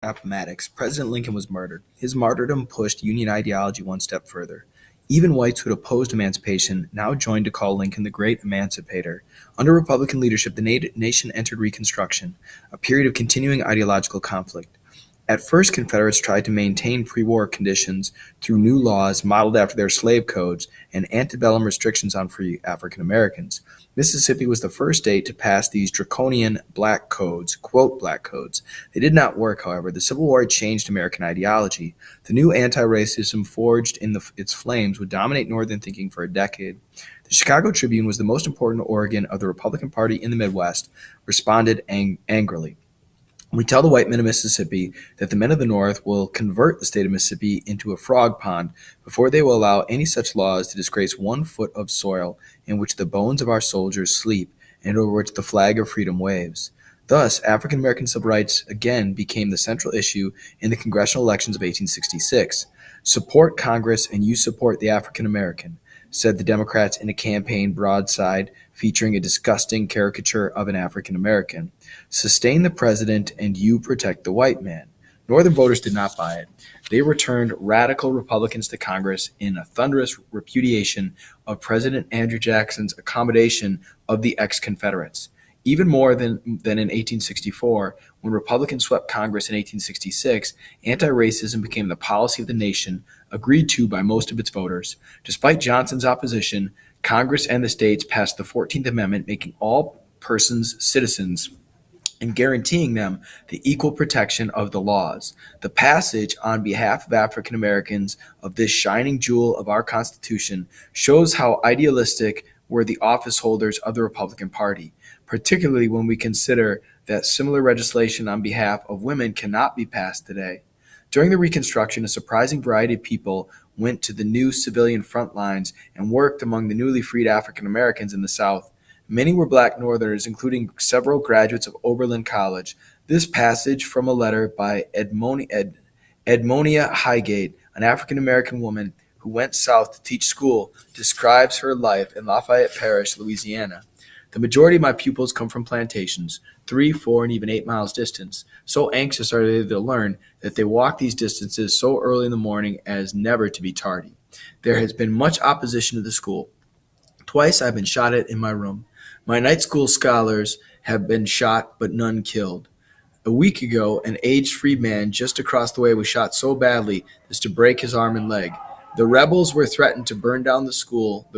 Appomattox, President Lincoln was murdered. His martyrdom pushed Union ideology one step further. Even whites who had opposed emancipation now joined to call Lincoln the Great Emancipator. Under Republican leadership, the nation entered Reconstruction, a period of continuing ideological conflict. At first, Confederates tried to maintain pre-war conditions through new laws modeled after their slave codes and antebellum restrictions on free African Americans. Mississippi was the first state to pass these draconian black codes, quote black codes. They did not work, however. The Civil War had changed American ideology. The new anti-racism forged in its flames would dominate Northern thinking for a decade. The Chicago Tribune was the most important organ of the Republican Party in the Midwest, responded angrily. We tell the white men of Mississippi that the men of the North will convert the state of Mississippi into a frog pond before they will allow any such laws to disgrace 1 foot of soil in which the bones of our soldiers sleep and over which the flag of freedom waves. Thus, African American civil rights again became the central issue in the congressional elections of 1866. Support Congress and you support the African American, said the Democrats in a campaign broadside featuring a disgusting caricature of an African American. Sustain the president and you protect the white man. Northern voters did not buy it. They returned radical Republicans to Congress in a thunderous repudiation of President Andrew Jackson's accommodation of the ex-Confederates. Even more than in 1864, when Republicans swept Congress in 1866, anti-racism became the policy of the nation, agreed to by most of its voters. Despite Johnson's opposition, Congress and the states passed the 14th Amendment, making all persons citizens and guaranteeing them the equal protection of the laws. The passage on behalf of African Americans of this shining jewel of our Constitution shows how idealistic were the office holders of the Republican Party, particularly when we consider that similar legislation on behalf of women cannot be passed today. During the Reconstruction, a surprising variety of people went to the new civilian front lines and worked among the newly freed African Americans in the South. Many were black Northerners, including several graduates of Oberlin College. This passage from a letter by Edmonia Highgate, an African American woman who went south to teach school, describes her life in Lafayette Parish, Louisiana. The majority of my pupils come from plantations, 3, 4, and even 8 miles distance. So anxious are they to learn that they walk these distances so early in the morning as never to be tardy. There has been much opposition to the school. Twice I've been shot at in my room. My night school scholars have been shot, but none killed. A week ago, an aged freedman just across the way was shot so badly as to break his arm and leg. The rebels threatened to burn down the school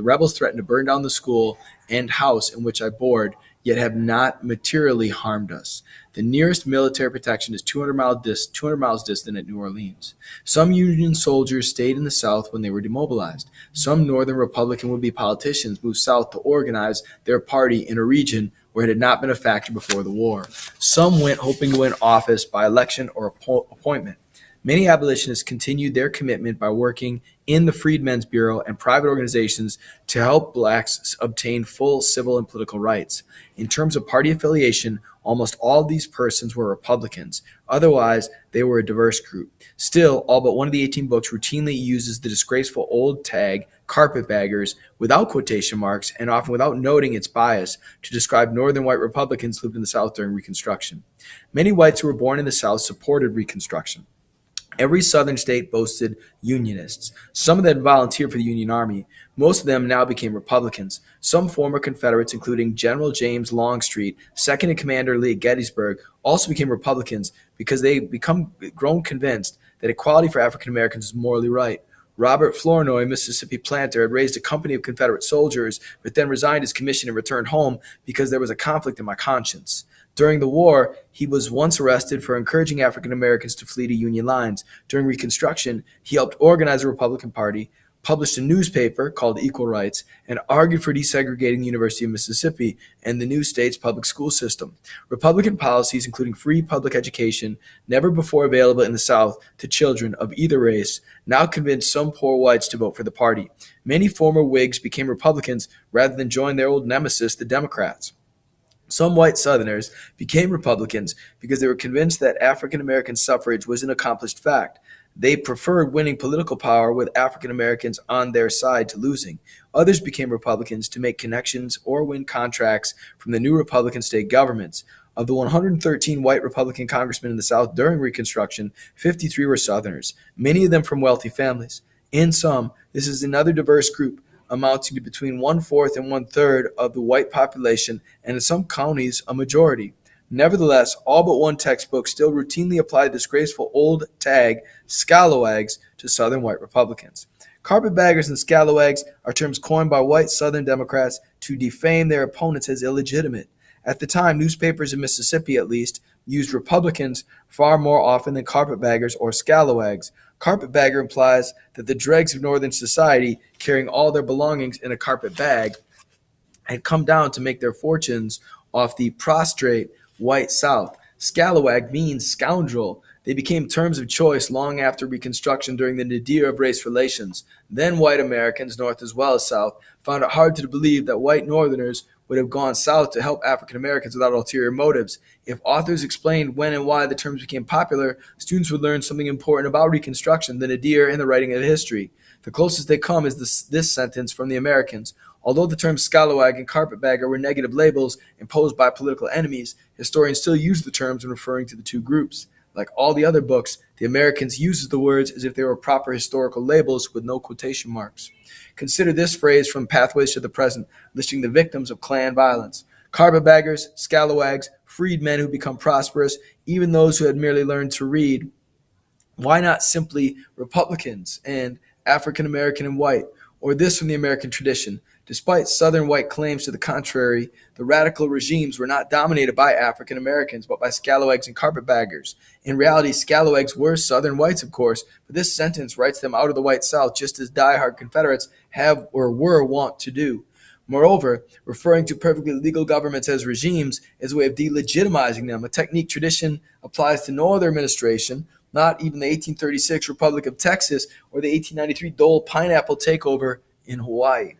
and house in which I board, yet have not materially harmed us. The nearest military protection is 200 miles distant at New Orleans. Some Union soldiers stayed in the South when they were demobilized. Some Northern Republican would-be politicians moved south to organize their party in a region where it had not been a factor before the war. Some went hoping to win office by election or appointment. Many abolitionists continued their commitment by working in the Freedmen's Bureau and private organizations to help blacks obtain full civil and political rights. In terms of party affiliation, almost all of these persons were Republicans. Otherwise, they were a diverse group. Still, all but one of the 18 books routinely uses the disgraceful old tag, carpetbaggers, without quotation marks and often without noting its bias, to describe Northern white Republicans who lived in the South during Reconstruction. Many whites who were born in the South supported Reconstruction. Every Southern state boasted Unionists. Some of them volunteered for the Union Army. Most of them now became Republicans. Some former Confederates, including General James Longstreet, second in command early at Gettysburg, also became Republicans because they grown convinced that equality for African Americans is morally right. Robert Flournoy, Mississippi planter, had raised a company of Confederate soldiers, but then resigned his commission and returned home because there was a conflict in my conscience. During the war, he was once arrested for encouraging African Americans to flee to Union lines. During Reconstruction, he helped organize the Republican Party, published a newspaper called Equal Rights, and argued for desegregating the University of Mississippi and the new state's public school system. Republican policies, including free public education, never before available in the South to children of either race, now convinced some poor whites to vote for the party. Many former Whigs became Republicans rather than join their old nemesis, the Democrats. Some white Southerners became Republicans because they were convinced that African American suffrage was an accomplished fact. They preferred winning political power with African Americans on their side to losing. Others became Republicans to make connections or win contracts from the new Republican state governments. Of the 113 white Republican congressmen in the South during Reconstruction, 53 were Southerners, many of them from wealthy families. In sum, this is another diverse group, amounting to between one-fourth and one-third of the white population, and in some counties, a majority. Nevertheless, all but one textbook still routinely applied the disgraceful old tag, scalawags, to Southern white Republicans. Carpetbaggers and scalawags are terms coined by white Southern Democrats to defame their opponents as illegitimate. At the time, newspapers in Mississippi, at least, used Republicans far more often than carpetbaggers or scalawags. Carpetbagger implies that the dregs of Northern society, carrying all their belongings in a carpet bag, had come down to make their fortunes off the prostrate white South. Scalawag means scoundrel. They became terms of choice long after Reconstruction during the nadir of race relations. Then white Americans, North as well as South, found it hard to believe that white Northerners would have gone South to help African Americans without ulterior motives. If authors explained when and why the terms became popular, students would learn something important about Reconstruction, the nadir, and the writing of history. The closest they come is this sentence from the Americans. Although the terms scalawag and carpetbagger were negative labels imposed by political enemies, historians still use the terms when referring to the two groups. Like all the other books, the Americans uses the words as if they were proper historical labels with no quotation marks. Consider this phrase from Pathways to the Present, listing the victims of Klan violence. Carpetbaggers, scalawags, freedmen who become prosperous, even those who had merely learned to read. Why not simply Republicans and African American and white? Or this from the American tradition. Despite Southern white claims to the contrary, the radical regimes were not dominated by African Americans, but by scalawags and carpetbaggers. In reality, scalawags were Southern whites, of course, but this sentence writes them out of the white South just as diehard Confederates have or were wont to do. Moreover, referring to perfectly legal governments as regimes is a way of delegitimizing them, a technique tradition applies to no other administration, not even the 1836 Republic of Texas or the 1893 Dole pineapple takeover in Hawaii.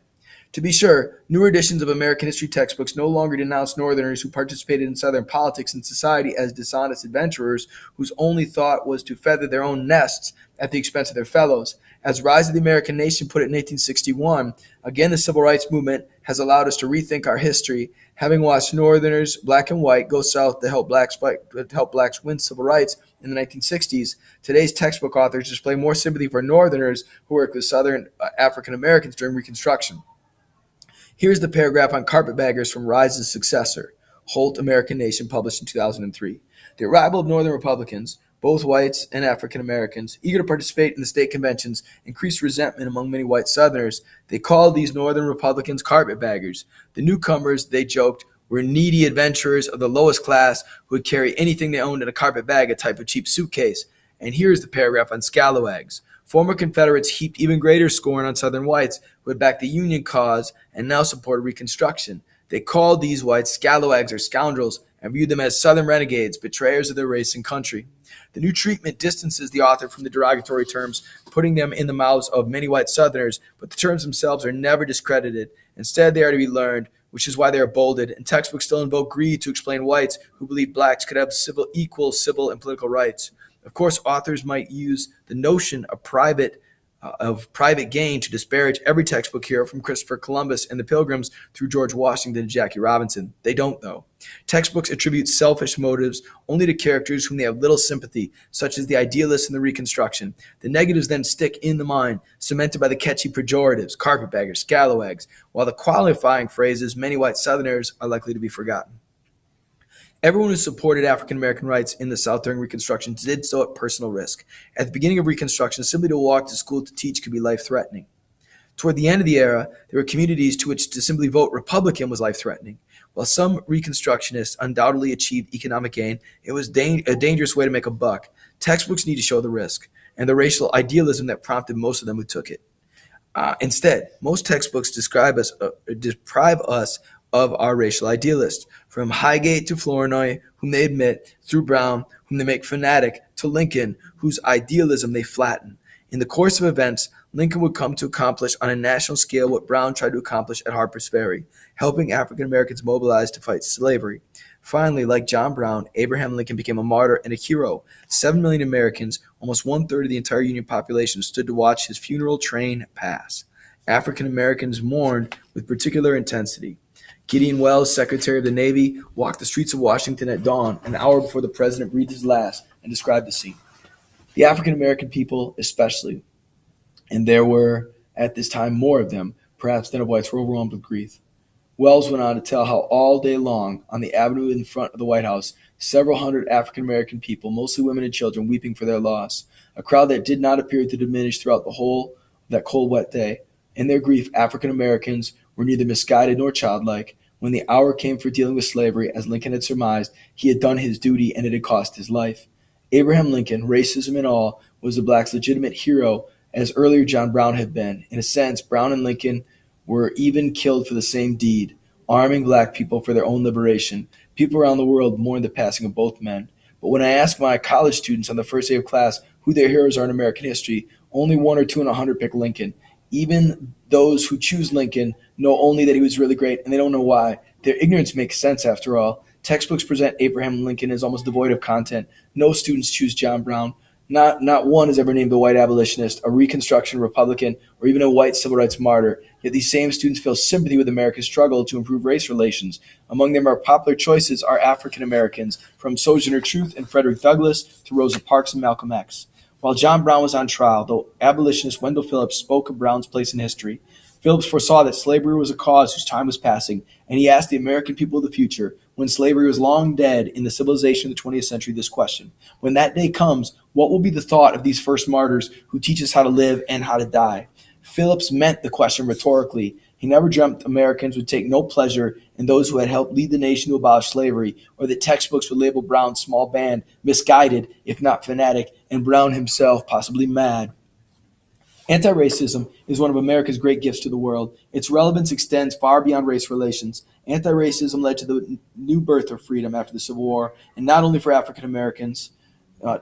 To be sure, newer editions of American history textbooks no longer denounce Northerners who participated in Southern politics and society as dishonest adventurers whose only thought was to feather their own nests at the expense of their fellows. As Rise of the American Nation put it in 1861, again the Civil Rights Movement has allowed us to rethink our history, having watched Northerners, black and white, go south to help blacks win civil rights in the 1960s. Today's textbook authors display more sympathy for Northerners who worked with Southern African Americans during Reconstruction. Here's the paragraph on carpetbaggers from Rise's successor, Holt, American Nation, published in 2003. The arrival of Northern Republicans, both whites and African Americans, eager to participate in the state conventions, increased resentment among many white Southerners. They called these Northern Republicans carpetbaggers. The newcomers, they joked, were needy adventurers of the lowest class who would carry anything they owned in a carpet bag, a type of cheap suitcase. And here's the paragraph on scalawags. Former Confederates heaped even greater scorn on Southern whites who had backed the Union cause and now supported Reconstruction. They called these whites scalawags or scoundrels and viewed them as Southern renegades, betrayers of their race and country. The new treatment distances the author from the derogatory terms, putting them in the mouths of many white Southerners, but the terms themselves are never discredited. Instead, they are to be learned, which is why they are bolded, and textbooks still invoke greed to explain whites who believe blacks could have equal civil and political rights. Of course, authors might use the notion of private gain to disparage every textbook hero from Christopher Columbus and the Pilgrims through George Washington and Jackie Robinson. They don't, though. Textbooks attribute selfish motives only to characters whom they have little sympathy, such as the idealists in the Reconstruction. The negatives then stick in the mind, cemented by the catchy pejoratives, carpetbaggers, scalawags, while the qualifying phrases, many white Southerners, are likely to be forgotten. Everyone who supported African American rights in the South during Reconstruction did so at personal risk. At the beginning of Reconstruction, simply to walk to school to teach could be life-threatening. Toward the end of the era, there were communities to which to simply vote Republican was life-threatening. While some Reconstructionists undoubtedly achieved economic gain, it was a dangerous way to make a buck. Textbooks need to show the risk and the racial idealism that prompted most of them who took it. Instead, most textbooks deprive us of our racial idealists, from Highgate to Flournoy, whom they admit, through Brown, whom they make fanatic, to Lincoln, whose idealism they flatten. In the course of events, Lincoln would come to accomplish on a national scale what Brown tried to accomplish at Harper's Ferry, helping African Americans mobilize to fight slavery. Finally, like John Brown, Abraham Lincoln became a martyr and a hero. 7 million Americans, almost one-third of the entire Union population, stood to watch his funeral train pass. African Americans mourned with particular intensity. Gideon Welles, Secretary of the Navy, walked the streets of Washington at dawn, an hour before the president breathed his last, and described the scene. The African American people, especially, and there were at this time more of them, perhaps than of whites, were overwhelmed with grief. Wells went on to tell how all day long, on the avenue in front of the White House, several hundred African American people, mostly women and children, weeping for their loss, a crowd that did not appear to diminish throughout the whole of that cold, wet day. In their grief, African Americans were neither misguided nor childlike. When the hour came for dealing with slavery, as Lincoln had surmised, he had done his duty and it had cost his life. Abraham Lincoln, racism and all, was the blacks' legitimate hero, as earlier John Brown had been. In a sense, Brown and Lincoln were even killed for the same deed, arming black people for their own liberation. People around the world mourned the passing of both men. But when I ask my college students on the first day of class who their heroes are in American history, only 1 or 2 in 100 pick Lincoln. Even those who choose Lincoln know only that he was really great, and they don't know why. Their ignorance makes sense, after all. Textbooks present Abraham Lincoln as almost devoid of content. No students choose John Brown. Not one is ever named a white abolitionist, a Reconstruction Republican, or even a white civil rights martyr. Yet these same students feel sympathy with America's struggle to improve race relations. Among their more popular choices are African Americans, from Sojourner Truth and Frederick Douglass to Rosa Parks and Malcolm X. While John Brown was on trial, the abolitionist Wendell Phillips spoke of Brown's place in history. Phillips foresaw that slavery was a cause whose time was passing, and he asked the American people of the future, when slavery was long dead in the civilization of the 20th century, this question: when that day comes, what will be the thought of these first martyrs who teach us how to live and how to die? Phillips meant the question rhetorically. He never dreamt Americans would take no pleasure in those who had helped lead the nation to abolish slavery, or that textbooks would label Brown's small band misguided, if not fanatic, and Brown himself possibly mad. Anti-racism is one of America's great gifts to the world. Its relevance extends far beyond race relations. Anti-racism led to the new birth of freedom after the Civil War, and not only for African Americans.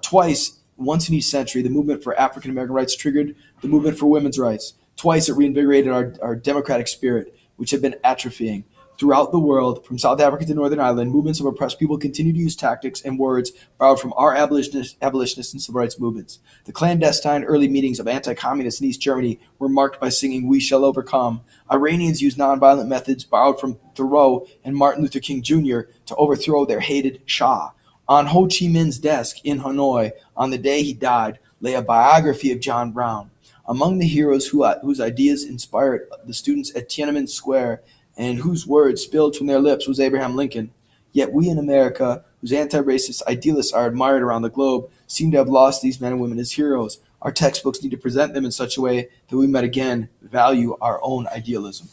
Twice, once in each century, the movement for African American rights triggered the movement for women's rights. Twice, it reinvigorated our democratic spirit, which had been atrophying. Throughout the world, from South Africa to Northern Ireland, movements of oppressed people continue to use tactics and words borrowed from our abolitionist and civil rights movements. The clandestine early meetings of anti-communists in East Germany were marked by singing "We Shall Overcome." Iranians used nonviolent methods borrowed from Thoreau and Martin Luther King Jr. to overthrow their hated Shah. On Ho Chi Minh's desk in Hanoi, on the day he died, lay a biography of John Brown. Among the heroes whose ideas inspired the students at Tiananmen Square and whose words spilled from their lips was Abraham Lincoln. Yet we in America, whose anti-racist idealists are admired around the globe, seem to have lost these men and women as heroes. Our textbooks need to present them in such a way that we might again value our own idealism.